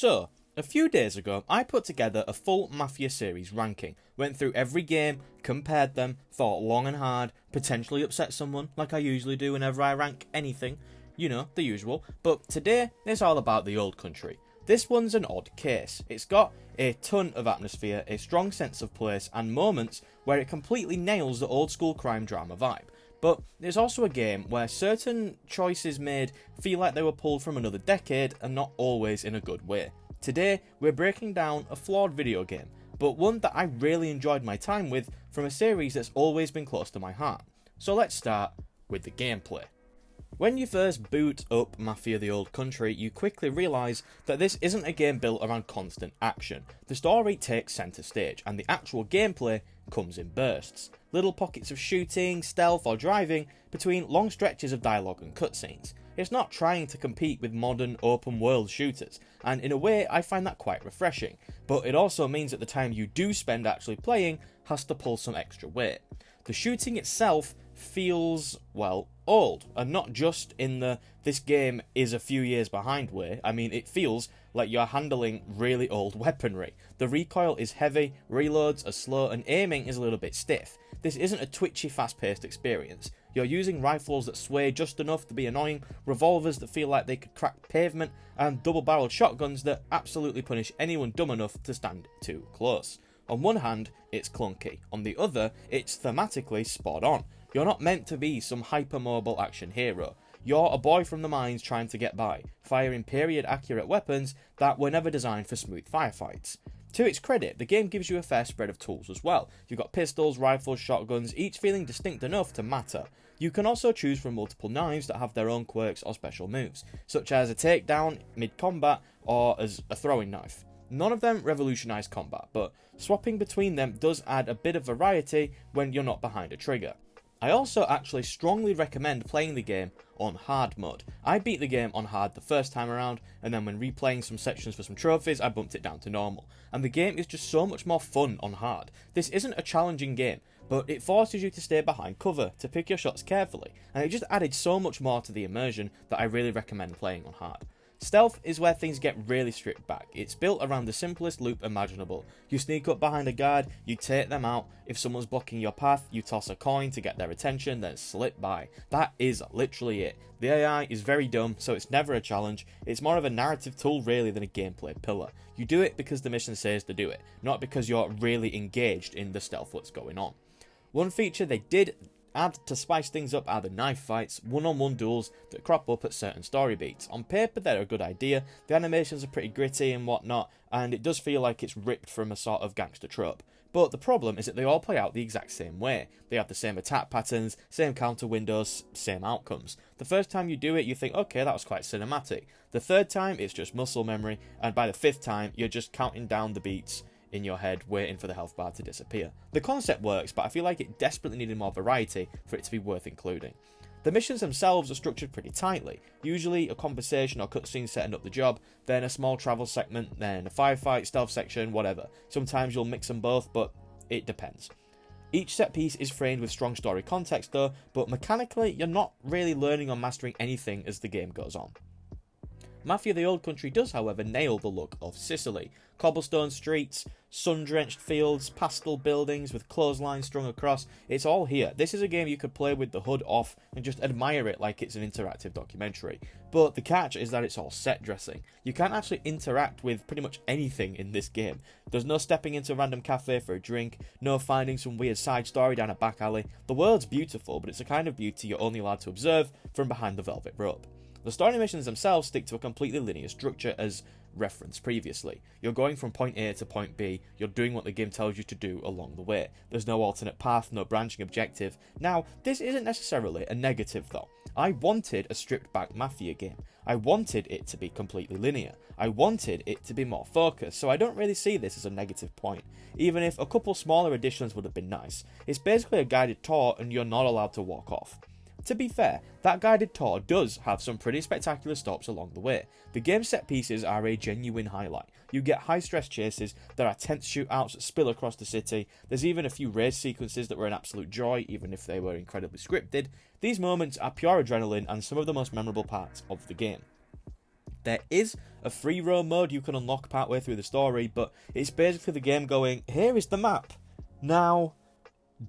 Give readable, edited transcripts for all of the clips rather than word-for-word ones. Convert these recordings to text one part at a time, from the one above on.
So, a few days ago, I put together a full Mafia series ranking, went through every game, compared them, thought long and hard, potentially upset someone, like I usually do whenever I rank anything, you know, the usual, but today, it's all about the old country. This one's an odd case. It's got a ton of atmosphere, a strong sense of place, and moments where it completely nails the old school crime drama vibe. But it's also a game where certain choices made feel like they were pulled from another decade and not always in a good way. Today, we're breaking down a flawed video game, but one that I really enjoyed my time with from a series that's always been close to my heart. So let's start with the gameplay. When you first boot up Mafia the Old Country, you quickly realise that this isn't a game built around constant action. The story takes centre stage, and the actual gameplay comes in bursts. Little pockets of shooting, stealth or driving between long stretches of dialogue and cutscenes. It's not trying to compete with modern open world shooters, and in a way I find that quite refreshing, but it also means that the time you do spend actually playing has to pull some extra weight. The shooting itself feels, well, old, and not just in the this game is a few years behind way. I mean, it feels like you're handling really old weaponry. The recoil is heavy, reloads are slow, and aiming is a little bit stiff. This isn't a twitchy, fast-paced experience. You're using rifles that sway just enough to be annoying, revolvers that feel like they could crack pavement, and double-barreled shotguns that absolutely punish anyone dumb enough to stand too close. On one hand, it's clunky. On the other, it's thematically spot on. You're not meant to be some hypermobile action hero. You're a boy from the mines trying to get by, firing period-accurate weapons that were never designed for smooth firefights. To its credit, the game gives you a fair spread of tools as well. You've got pistols, rifles, shotguns, each feeling distinct enough to matter. You can also choose from multiple knives that have their own quirks or special moves, such as a takedown mid-combat or as a throwing knife. None of them revolutionise combat, but swapping between them does add a bit of variety when you're not behind a trigger. I also actually strongly recommend playing the game on hard mode. I beat the game on hard the first time around, and then when replaying some sections for some trophies, I bumped it down to normal. And the game is just so much more fun on hard. This isn't a challenging game, but it forces you to stay behind cover, to pick your shots carefully, and it just added so much more to the immersion that I really recommend playing on hard. Stealth is where things get really stripped back. It's built around the simplest loop imaginable. You sneak up behind a guard, you take them out. If someone's blocking your path, you toss a coin to get their attention, then slip by. That is literally it. The AI is very dumb, so it's never a challenge. It's more of a narrative tool really than a gameplay pillar. You do it because the mission says to do it, not because you're really engaged in the stealth what's going on. One feature they did add to spice things up are the knife fights, one-on-one duels that crop up at certain story beats. On paper they're a good idea, the animations are pretty gritty and whatnot, and it does feel like it's ripped from a sort of gangster trope. But the problem is that they all play out the exact same way. They have the same attack patterns, same counter windows, same outcomes. The first time you do it you think, okay, that was quite cinematic. The third time it's just muscle memory, and by the fifth time you're just counting down the beats in your head, waiting for the health bar to disappear. The concept works, but I feel like it desperately needed more variety for it to be worth including. The missions themselves are structured pretty tightly, usually a conversation or cutscene setting up the job, then a small travel segment, then a firefight, stealth section, whatever. Sometimes you'll mix them both, but it depends. Each set piece is framed with strong story context though, but mechanically you're not really learning or mastering anything as the game goes on. Mafia the Old Country does, however, nail the look of Sicily. Cobblestone streets, sun-drenched fields, pastel buildings with clotheslines strung across. It's all here. This is a game you could play with the hood off and just admire it like it's an interactive documentary. But the catch is that it's all set dressing. You can't actually interact with pretty much anything in this game. There's no stepping into a random cafe for a drink, no finding some weird side story down a back alley. The world's beautiful, but it's a kind of beauty you're only allowed to observe from behind the velvet rope. The story missions themselves stick to a completely linear structure as referenced previously. You're going from point A to point B, you're doing what the game tells you to do along the way. There's no alternate path, no branching objective. Now, this isn't necessarily a negative though. I wanted a stripped back Mafia game. I wanted it to be completely linear. I wanted it to be more focused, so I don't really see this as a negative point, even if a couple smaller additions would have been nice. It's basically a guided tour and you're not allowed to walk off. To be fair, that guided tour does have some pretty spectacular stops along the way. The game's set pieces are a genuine highlight. You get high stress chases, there are tense shootouts that spill across the city, there's even a few race sequences that were an absolute joy even if they were incredibly scripted. These moments are pure adrenaline and some of the most memorable parts of the game. There is a free roam mode you can unlock partway through the story, but it's basically the game going, here is the map. Now,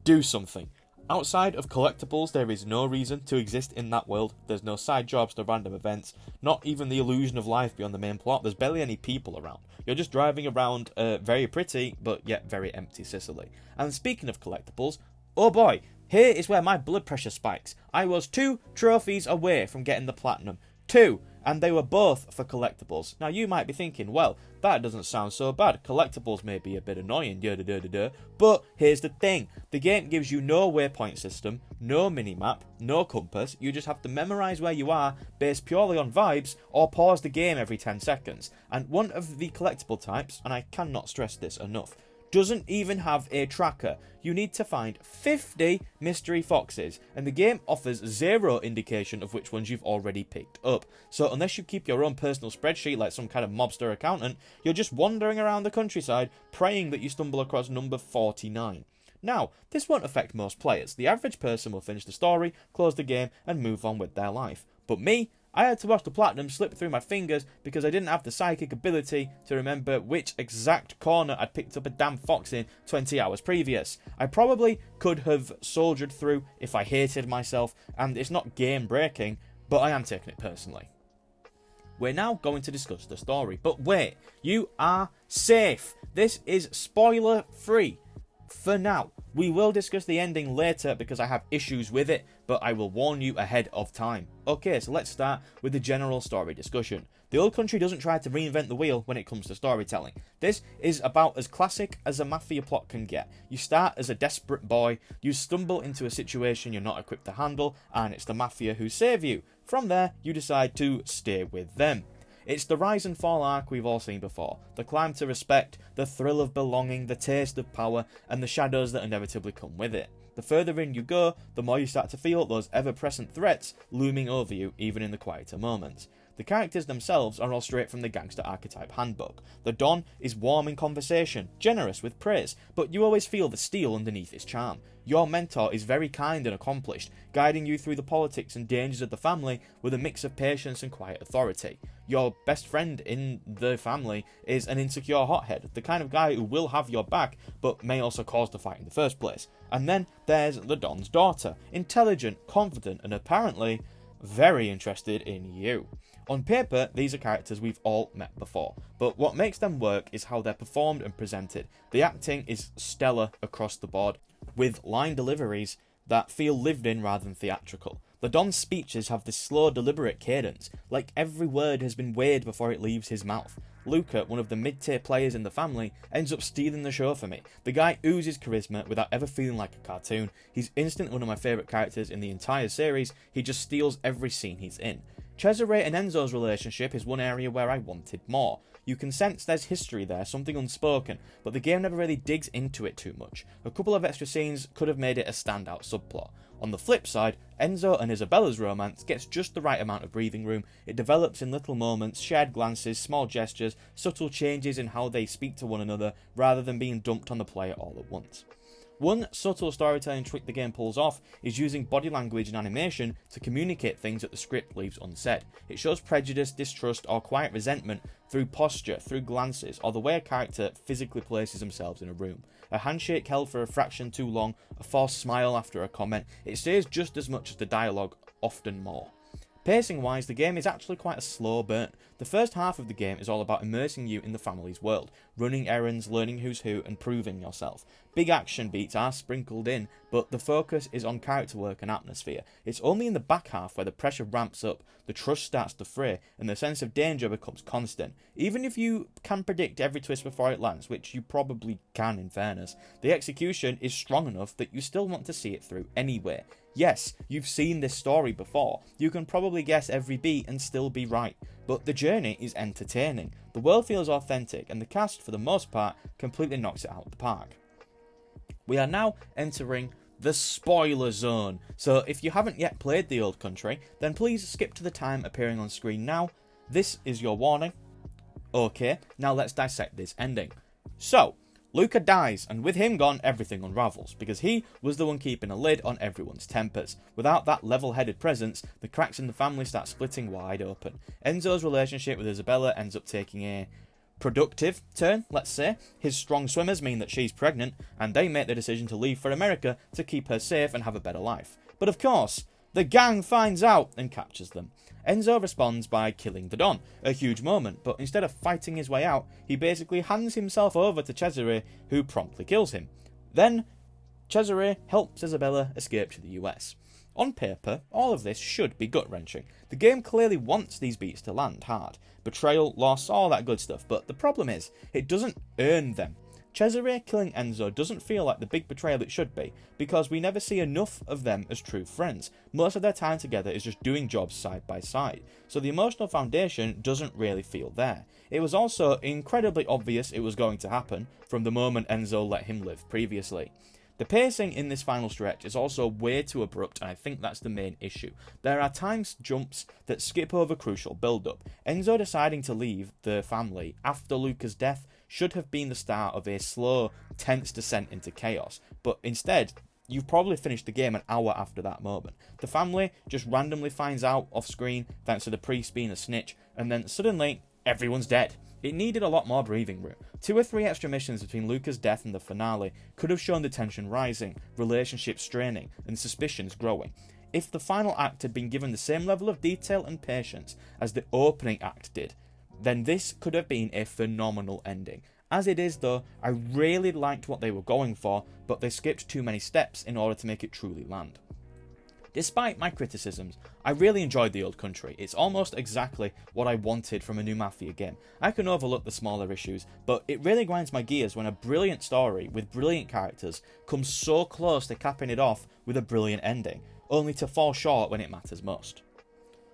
do something. Outside of collectibles, there is no reason to exist in that world. There's no side jobs, no random events, not even the illusion of life beyond the main plot. There's barely any people around. You're just driving around very pretty, but yet very empty Sicily. And speaking of collectibles, oh boy, here is where my blood pressure spikes. I was 2 trophies away from getting the platinum. 2, and they were both for collectibles. Now you might be thinking, well, that doesn't sound so bad. Collectibles may be a bit annoying, but here's the thing. The game gives you no waypoint system, no minimap, no compass. You just have to memorise where you are based purely on vibes, or pause the game every 10 seconds. And one of the collectible types, and I cannot stress this enough, doesn't even have a tracker. You need to find 50 mystery foxes, and the game offers 0 indication of which ones you've already picked up. So unless you keep your own personal spreadsheet like some kind of mobster accountant, you're just wandering around the countryside praying that you stumble across number 49. Now, this won't affect most players. The average person will finish the story, close the game, and move on with their life. But me, I had to watch the platinum slip through my fingers because I didn't have the psychic ability to remember which exact corner I'd picked up a damn fox in 20 hours previous. I probably could have soldiered through if I hated myself, and it's not game breaking, but I am taking it personally. We're now going to discuss the story, but wait, you are safe. This is spoiler free. For now. We will discuss the ending later because I have issues with it, but I will warn you ahead of time. Okay, so let's start with the general story discussion. The Old Country doesn't try to reinvent the wheel when it comes to storytelling. This is about as classic as a Mafia plot can get. You start as a desperate boy, you stumble into a situation you're not equipped to handle, and it's the Mafia who save you. From there, you decide to stay with them. It's the rise and fall arc we've all seen before. The climb to respect, the thrill of belonging, the taste of power, and the shadows that inevitably come with it. The further in you go, the more you start to feel those ever-present threats looming over you, even in the quieter moments. The characters themselves are all straight from the gangster archetype handbook. The Don is warm in conversation, generous with praise, but you always feel the steel underneath his charm. Your mentor is very kind and accomplished, guiding you through the politics and dangers of the family with a mix of patience and quiet authority. Your best friend in the family is an insecure hothead, the kind of guy who will have your back, but may also cause the fight in the first place. And then there's the Don's daughter, intelligent, confident, and apparently very interested in you. On paper, these are characters we've all met before, but what makes them work is how they're performed and presented. The acting is stellar across the board, with line deliveries that feel lived in rather than theatrical. The Don's speeches have this slow, deliberate cadence, like every word has been weighed before it leaves his mouth. Luca, one of the mid-tier players in the family, ends up stealing the show for me. The guy oozes charisma without ever feeling like a cartoon. He's instantly one of my favourite characters in the entire series. He just steals every scene he's in. Cesare and Enzo's relationship is one area where I wanted more. You can sense there's history there, something unspoken, but the game never really digs into it too much. A couple of extra scenes could have made it a standout subplot. On the flip side, Enzo and Isabella's romance gets just the right amount of breathing room. It develops in little moments, shared glances, small gestures, subtle changes in how they speak to one another, rather than being dumped on the player all at once. One subtle storytelling trick the game pulls off is using body language and animation to communicate things that the script leaves unsaid. It shows prejudice, distrust, or quiet resentment through posture, through glances, or the way a character physically places themselves in a room. A handshake held for a fraction too long, a forced smile after a comment, it says just as much as the dialogue, often more. Pacing wise, the game is actually quite a slow burn. The first half of the game is all about immersing you in the family's world, running errands, learning who's who, and proving yourself. Big action beats are sprinkled in, but the focus is on character work and atmosphere. It's only in the back half where the pressure ramps up, the trust starts to fray, and the sense of danger becomes constant. Even if you can predict every twist before it lands, which you probably can in fairness, the execution is strong enough that you still want to see it through anyway. Yes, you've seen this story before. You can probably guess every beat and still be right. But the journey is entertaining. The world feels authentic, and the cast, for the most part, completely knocks it out of the park. We are now entering the spoiler zone. So if you haven't yet played The Old Country, then please skip to the time appearing on screen now. This is your warning. Okay, now let's dissect this ending. So, Luca dies, and with him gone, everything unravels, because he was the one keeping a lid on everyone's tempers. Without that level-headed presence, the cracks in the family start splitting wide open. Enzo's relationship with Isabella ends up taking a productive turn, let's say. His strong swimmers mean that she's pregnant, and they make the decision to leave for America to keep her safe and have a better life. But of course, the gang finds out and captures them. Enzo responds by killing the Don, a huge moment, but instead of fighting his way out, he basically hands himself over to Cesare, who promptly kills him. Then, Cesare helps Isabella escape to the US. On paper, all of this should be gut-wrenching. The game clearly wants these beats to land hard. Betrayal, loss, all that good stuff, but the problem is, it doesn't earn them. Cesare killing Enzo doesn't feel like the big betrayal it should be, because we never see enough of them as true friends. Most of their time together is just doing jobs side by side, so the emotional foundation doesn't really feel there. It was also incredibly obvious it was going to happen from the moment Enzo let him live previously. The pacing in this final stretch is also way too abrupt, and I think that's the main issue. There are times jumps that skip over crucial build-up. Enzo deciding to leave the family after Luca's death should have been the start of a slow, tense descent into chaos, but instead, you've probably finished the game an hour after that moment. The family just randomly finds out off-screen thanks to the priest being a snitch, and then suddenly, everyone's dead. It needed a lot more breathing room. 2 or 3 extra missions between Luca's death and the finale could have shown the tension rising, relationships straining, and suspicions growing. If the final act had been given the same level of detail and patience as the opening act did, then this could have been a phenomenal ending. As it is though, I really liked what they were going for, but they skipped too many steps in order to make it truly land. Despite my criticisms, I really enjoyed The Old Country. It's almost exactly what I wanted from a new Mafia game. I can overlook the smaller issues, but it really grinds my gears when a brilliant story with brilliant characters comes so close to capping it off with a brilliant ending, only to fall short when it matters most.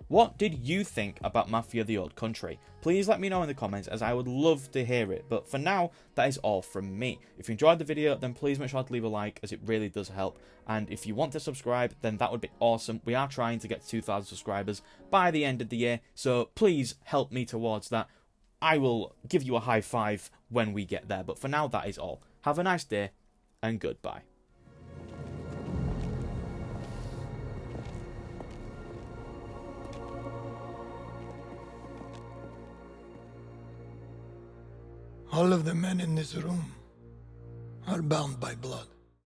What did you think about Mafia the Old Country? Please let me know in the comments, as I would love to hear it. But for now, that is all from me. If you enjoyed the video, then please make sure to leave a like, as it really does help. And if you want to subscribe, then that would be awesome. We are trying to get to 2,000 subscribers by the end of the year, so please help me towards that. I will give you a high five when we get there. But for now, that is all. Have a nice day, and goodbye. All of the men in this room are bound by blood.